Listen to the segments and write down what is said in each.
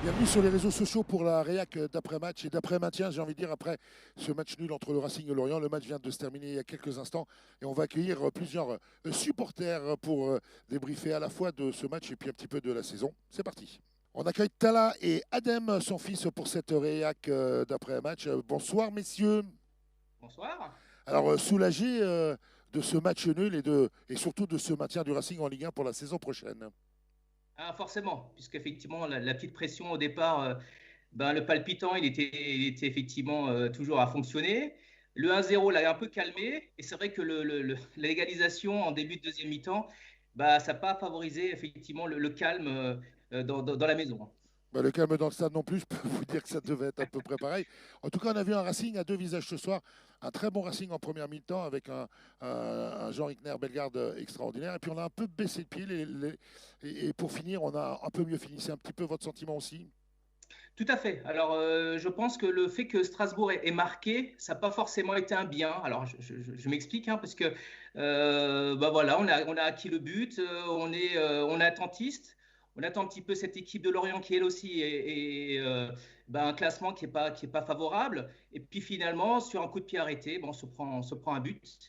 Bienvenue sur les réseaux sociaux pour la réac d'après-match et d'après-maintien, j'ai envie de dire, après ce match nul entre le Racing et Lorient. Le match vient de se terminer il y a quelques instants et on va accueillir plusieurs supporters pour débriefer à la fois de ce match et puis un petit peu de la saison. C'est parti. On accueille Tala et Adem, son fils, pour cette réac d'après-match. Bonsoir messieurs. Bonsoir. Alors soulagé de ce match nul et surtout de ce maintien du Racing en Ligue 1 pour la saison prochaine. Ah, forcément, puisqu'effectivement, la petite pression au départ, ben, le palpitant, il était effectivement toujours à fonctionner. Le 1-0 l'a un peu calmé, et c'est vrai que la légalisation en début de deuxième mi-temps, bah, ça n'a pas favorisé effectivement le calme dans la maison. Bah, le calme dans le stade non plus, je peux vous dire que ça devait être à peu près pareil. En tout cas, on a vu un Racing à deux visages ce soir. Un très bon Racing en première mi-temps avec un Jean-Rickner Bellegarde extraordinaire. Et puis on a un peu baissé le pied. Et pour finir, on a un peu mieux fini. C'est un petit peu votre sentiment aussi? Tout à fait. Alors, je pense que le fait que Strasbourg ait marqué, ça n'a pas forcément été un bien. Alors, je m'explique, hein, parce que bah voilà, on a acquis le but, on est attentiste, on attend un petit peu cette équipe de Lorient qui, elle aussi, bah, un classement qui est pas favorable. Et puis finalement, sur un coup de pied arrêté, bon, on se prend un but.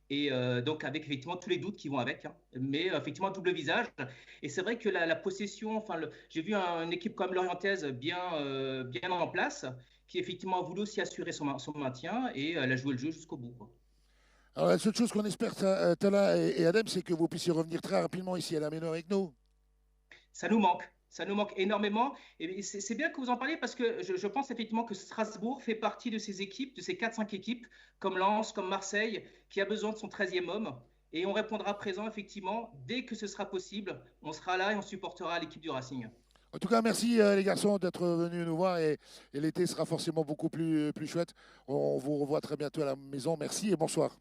Et donc, avec effectivement tous les doutes qui vont avec, hein. Mais effectivement, double visage. Et c'est vrai que la possession, enfin, j'ai vu une équipe comme l'Orientaise bien en place, qui effectivement a voulu aussi assurer son maintien et elle a joué le jeu jusqu'au bout, quoi. Alors la seule chose qu'on espère, Tala et Adem, c'est que vous puissiez revenir très rapidement ici à la Méno avec nous. Ça nous manque. Ça nous manque énormément. Et c'est bien que vous en parliez parce que je pense effectivement que Strasbourg fait partie de ces équipes, de ces 4-5 équipes, comme Lens, comme Marseille, qui a besoin de son 13e homme. Et on répondra présent, effectivement, dès que ce sera possible. On sera là et on supportera l'équipe du Racing. En tout cas, merci les garçons d'être venus nous voir et l'été sera forcément beaucoup plus chouette. On vous revoit très bientôt à la maison. Merci et bonsoir.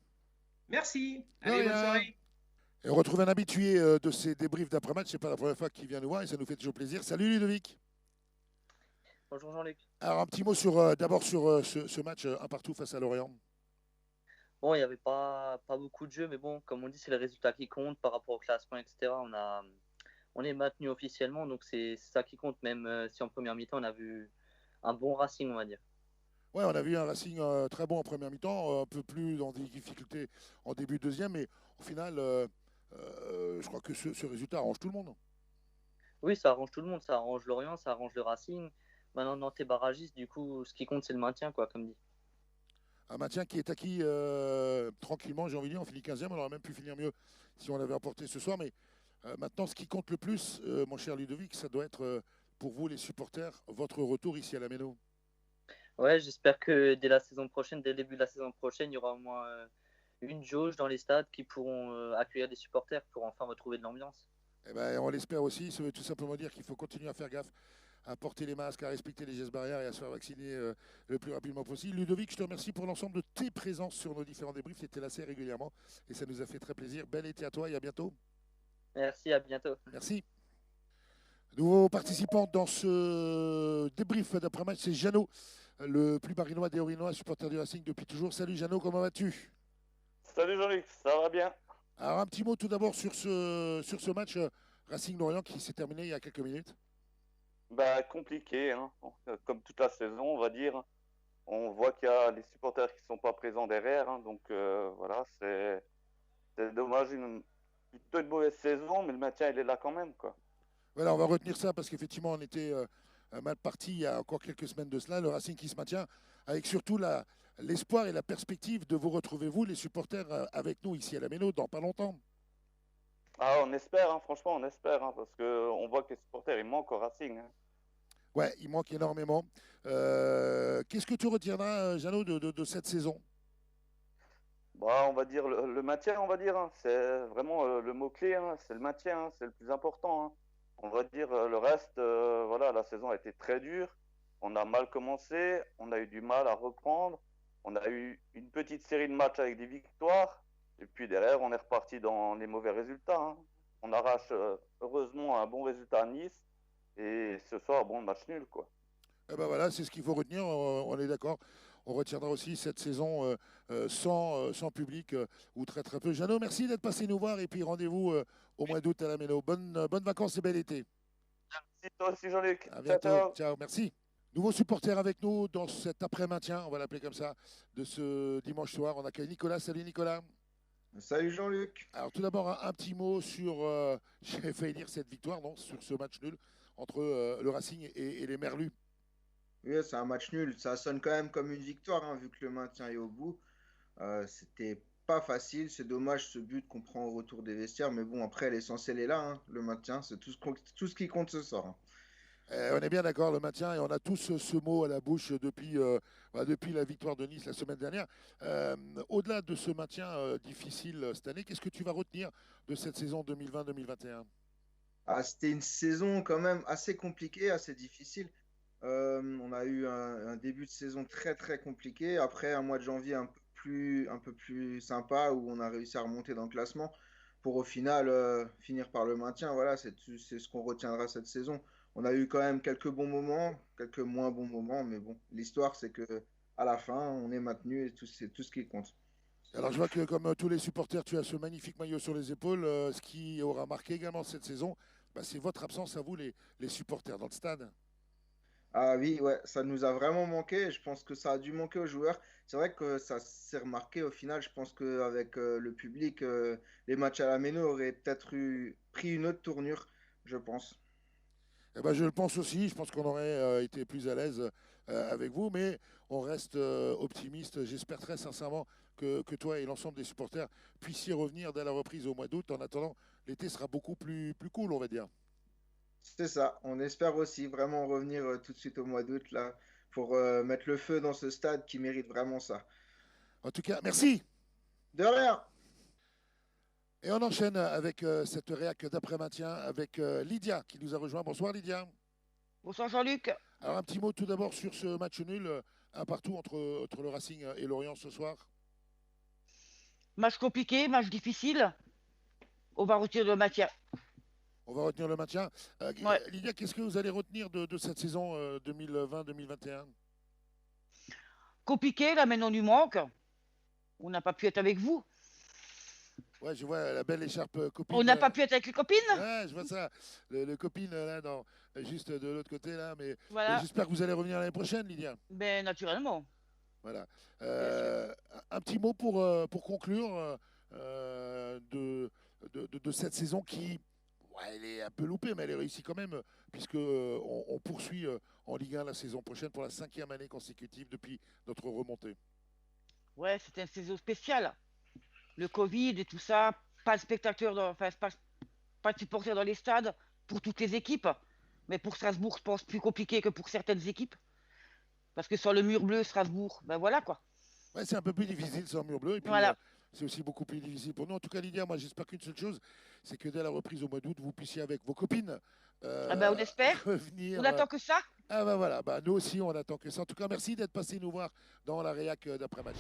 Merci. De Allez, bonne rien. soirée. Et on retrouve un habitué de ces débriefs d'après-match. C'est pas la première fois qu'il vient nous voir et ça nous fait toujours plaisir. Salut Ludovic. Bonjour Jean-Luc. Alors un petit mot d'abord sur ce match un partout face à Lorient. Bon, il n'y avait pas beaucoup de jeux, mais bon, comme on dit, c'est les résultats qui comptent par rapport au classement, etc. On est maintenu officiellement, donc c'est ça qui compte, même si en première mi-temps, on a vu un bon Racing, on va dire. Ouais, on a vu un Racing très bon en première mi-temps, un peu plus dans des difficultés en début de deuxième, mais au final, je crois que ce résultat arrange tout le monde. Oui, ça arrange tout le monde, ça arrange Lorient, ça arrange le Racing. Maintenant, Nantes est barragiste, du coup, ce qui compte, c'est le maintien, quoi, comme dit. Un maintien qui est acquis tranquillement, j'ai envie de dire. On finit 15e, on aurait même pu finir mieux si on l'avait emporté ce soir. Mais maintenant, ce qui compte le plus, mon cher Ludovic, ça doit être pour vous, les supporters, votre retour ici à la Méno. Ouais, j'espère que dès la saison prochaine, dès le début de la saison prochaine, il y aura au moins une jauge dans les stades qui pourront accueillir des supporters pour enfin retrouver de l'ambiance. Eh ben, on l'espère aussi. Ça veut tout simplement dire qu'il faut continuer à faire gaffe, à porter les masques, à respecter les gestes barrières et à se faire vacciner le plus rapidement possible. Ludovic, je te remercie pour l'ensemble de tes présences sur nos différents débriefs. C'était assez régulièrement et ça nous a fait très plaisir. Bel été à toi et à bientôt. Merci, à bientôt. Merci. Nouveau participant dans ce débrief d'après-match, c'est Jeannot, le plus barinois des Orinois, supporter du Racing depuis toujours. Salut Jeannot, comment vas-tu? Salut Jean-Luc, ça va bien? Alors un petit mot tout d'abord sur ce match Racing-Lorient qui s'est terminé il y a quelques minutes. Bah compliqué, hein. Comme toute la saison, on va dire. On voit qu'il y a les supporters qui sont pas présents derrière, hein. Donc voilà, c'est dommage, plutôt une mauvaise saison, mais le maintien il est là quand même, quoi. Voilà, on va retenir ça parce qu'effectivement on était mal parti il y a encore quelques semaines de cela. Le Racing qui se maintient avec surtout l'espoir et la perspective de vous retrouver, vous les supporters, avec nous ici à la Méno dans pas longtemps. Ah, on espère, hein, franchement, on espère, hein, parce que on voit que les supporters ils manquent au Racing, hein. Ouais, il manque énormément. Qu'est-ce que tu retiendras, Jeannot, de cette saison? Bah, on va dire le maintien, on va dire, hein. C'est vraiment le mot-clé, hein. C'est le maintien, hein. C'est le plus important, hein. On va dire le reste, voilà, la saison a été très dure. On a mal commencé, on a eu du mal à reprendre. On a eu une petite série de matchs avec des victoires. Et puis derrière, on est reparti dans les mauvais résultats, hein. On arrache heureusement un bon résultat à Nice. Et ce soir, bon, match nul, quoi. Eh ben voilà, c'est ce qu'il faut retenir, on est d'accord. on retiendra aussi cette saison sans public ou très très peu. Jeannot, merci d'être passé nous voir et puis rendez-vous au mois d'août à la Méno. Bonnes vacances et bel été. Merci toi aussi, Jean-Luc. À bientôt. Ciao, merci. Nouveau supporter avec nous dans cet après-maintien, on va l'appeler comme ça, de ce dimanche soir. On accueille Nicolas. Salut Nicolas. Salut Jean-Luc. Alors tout d'abord un petit mot sur, j'ai failli dire cette victoire, non, sur ce match nul entre le Racing et les Merlus. Oui, c'est un match nul. Ça sonne quand même comme une victoire, hein, vu que le maintien est au bout. C'était pas facile. C'est dommage ce but qu'on prend au retour des vestiaires. Mais bon, après, l'essentiel est là. Hein. Le maintien, c'est tout ce qui compte ce soir. Hein. On est bien d'accord, le maintien, et on a tous ce mot à la bouche depuis la victoire de Nice la semaine dernière. Au-delà de ce maintien difficile cette année, qu'est-ce que tu vas retenir de cette saison 2020-2021 ? C'était une saison quand même assez compliquée, assez difficile. On a eu un début de saison très très compliqué. Après, un mois de janvier un peu plus sympa où on a réussi à remonter dans le classement pour au final finir par le maintien. Voilà, c'est ce qu'on retiendra cette saison. On a eu quand même quelques bons moments, quelques moins bons moments, mais bon, l'histoire c'est que à la fin, on est maintenu et c'est tout ce qui compte. Alors je vois que comme tous les supporters, tu as ce magnifique maillot sur les épaules. Ce qui aura marqué également cette saison, c'est votre absence à vous, les supporters dans le stade. Ah oui, ouais, ça nous a vraiment manqué. Et je pense que ça a dû manquer aux joueurs. C'est vrai que ça s'est remarqué au final. Je pense qu'avec le public, les matchs à la Méno auraient peut-être pris une autre tournure, je pense. Je le pense aussi. Je pense qu'on aurait été plus à l'aise avec vous, mais on reste optimiste. J'espère très sincèrement que toi et l'ensemble des supporters puissiez revenir dès la reprise au mois d'août. En attendant, l'été sera beaucoup plus cool, on va dire. C'est ça. On espère aussi vraiment revenir tout de suite au mois d'août là pour mettre le feu dans ce stade qui mérite vraiment ça. En tout cas, merci. De rien. Et on enchaîne avec cette réac d'après-maintien avec Lydia qui nous a rejoint. Bonsoir Lydia. Bonsoir Jean-Luc. Alors un petit mot tout d'abord sur ce match nul, un partout entre le Racing et Lorient ce soir. Match compliqué, match difficile. On va retirer le maintien. On va retenir le maintien. Ouais. Lydia, qu'est-ce que vous allez retenir de cette saison 2020-2021 ? Compliqué, là maintenant du manque. On n'a pas pu être avec vous. Ouais, je vois la belle écharpe copine. On n'a pas pu être avec les copines. Ouais, je vois ça. Le copine là, juste de l'autre côté là. Mais Voilà. j'espère que vous allez revenir l'année prochaine, Lydia. Ben naturellement. Voilà. Un petit mot pour conclure de cette saison qui, elle est un peu loupée, mais elle est réussie quand même, puisque on poursuit en Ligue 1 la saison prochaine pour la 5e année consécutive depuis notre remontée. Ouais, c'était une saison spéciale. Le Covid et tout ça, pas de spectateurs, pas de supporters dans les stades pour toutes les équipes. Mais pour Strasbourg, je pense plus compliqué que pour certaines équipes. Parce que sur le mur bleu, Strasbourg, ben voilà quoi. Ouais, c'est un peu plus difficile sans mur bleu. Et puis, voilà. C'est aussi beaucoup plus difficile pour nous. En tout cas, Lydia, moi, j'espère qu'une seule chose, c'est que dès la reprise au mois d'août, vous puissiez avec vos copines on espère. Revenir. On attend que ça. Ah voilà, nous aussi, on attend que ça. En tout cas, merci d'être passé nous voir dans la réac d'après-match.